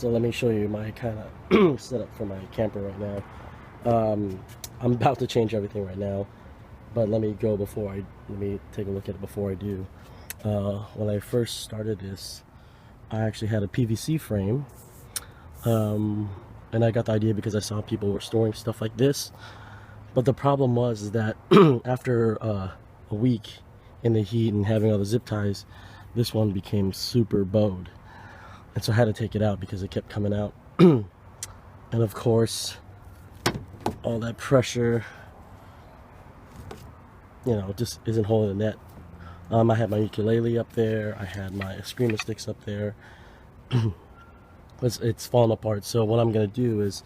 So let me show you my kind of setup for my camper right now. I'm about to change everything right now, but let me take a look at it before I do. When I first started this, I actually had a PVC frame, and I got the idea because I saw people were storing stuff like this. But the problem was is that after a week in the heat and having all the zip ties, this one became super bowed. And so I had to take it out because it kept coming out. And of course, all that pressure, just isn't holding the net. I had my ukulele up there. I had my Eskrima sticks up there. It's falling apart. So what I'm gonna do is,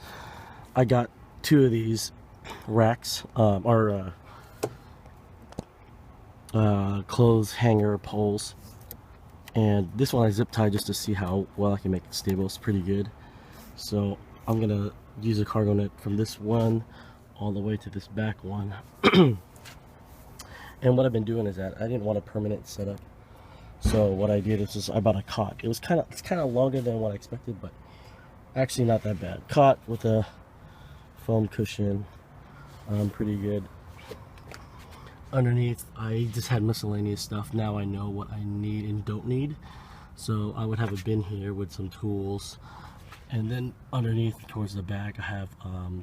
I got 2 of these racks, clothes hanger poles, and this one I zip tie just to see how well I can make it stable. It's pretty good. So I'm gonna use a cargo net from this one all the way to this back one. And what I've been doing is that I didn't want a permanent setup, so what I did is I bought a cot. It's kind of longer than what I expected, but actually not that bad. Cot with a foam cushion, pretty good. Underneath, I just had miscellaneous stuff. Now I know what I need and don't need. So I would have a bin here with some tools, and then underneath towards the back I have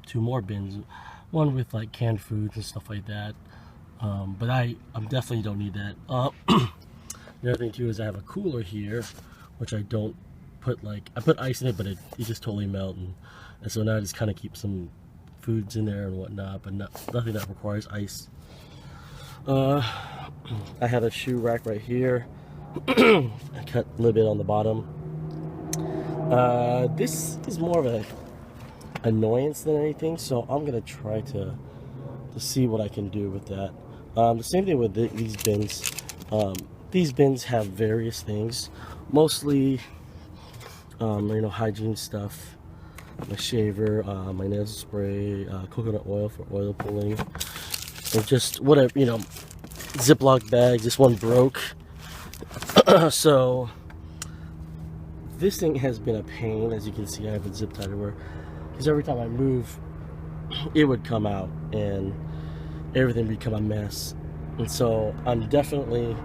2 more bins, one with like canned foods and stuff like that. But I definitely don't need that. The other thing too is I have a cooler here, which I don't put, I put ice in it, but it just totally melts, and so now I just kind of keep some foods in there and whatnot, but nothing that requires ice. I had a shoe rack right here. I cut a little bit on the bottom. This is more of a annoyance than anything, so I'm gonna try to see what I can do with that. The same thing with these bins. These bins have various things, mostly hygiene stuff, my shaver, my nail spray, coconut oil for oil pulling, or just whatever, Ziploc bags. This one broke. So this thing has been a pain. As you can see, I have it zip tied everywhere, because every time I move it would come out and everything become a mess. And so I'm definitely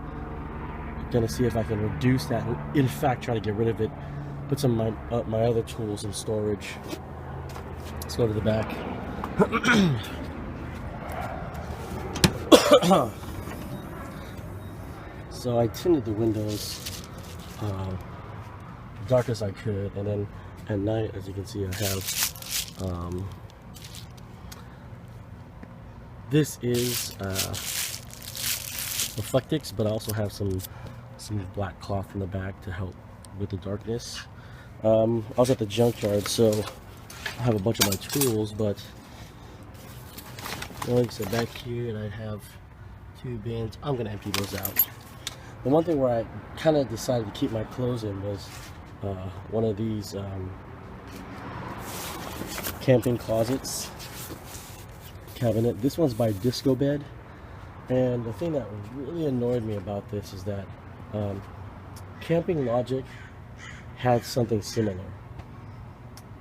gonna see if I can reduce that, and in fact try to get rid of it, put some of my other tools in storage. Let's go to the back. So I tinted the windows dark as I could, and then at night, as you can see, I have this is Reflectix, but I also have some black cloth in the back to help with the darkness. I was at the junkyard, so I have a bunch of my tools, but like I said, back here, and I have 2 bins. I'm gonna empty those out. The one thing where I kind of decided to keep my clothes in was one of these camping closets cabinet. This one's by Disco Bed, and the thing that really annoyed me about this is that Camping Logic had something similar,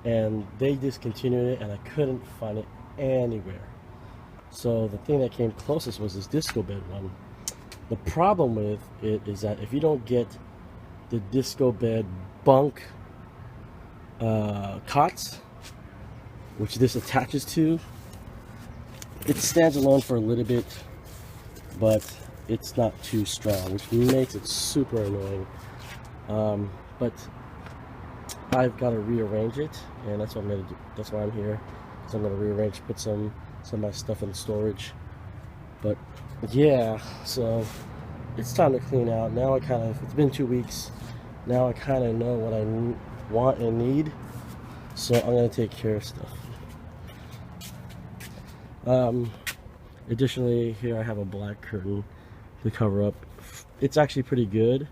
and they discontinued it, and I couldn't find it anywhere. So the thing that came closest was this Disco Bed one. The problem with it is that if you don't get the Disco Bed bunk cots, which this attaches to, it stands alone for a little bit, but it's not too strong, which makes it super annoying. But I've got to rearrange it, and that's what I'm gonna do. That's why I'm here, because I'm gonna rearrange, put some of my stuff in storage. But yeah, so it's time to clean out. Now it's been 2 weeks. Now I kind of know what I want and need, so I'm gonna take care of stuff. Additionally, here I have a black curtain to cover up. It's actually pretty good,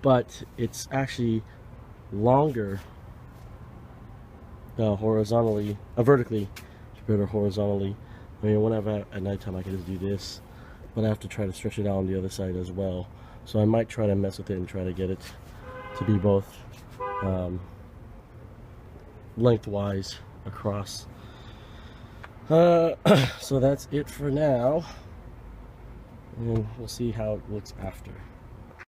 but it's actually longer vertically compared to horizontally. I mean, whenever at nighttime I can just do this, but I have to try to stretch it out on the other side as well. So I might try to mess with it and try to get it to be both lengthwise across. So that's it for now, and we'll see how it looks after.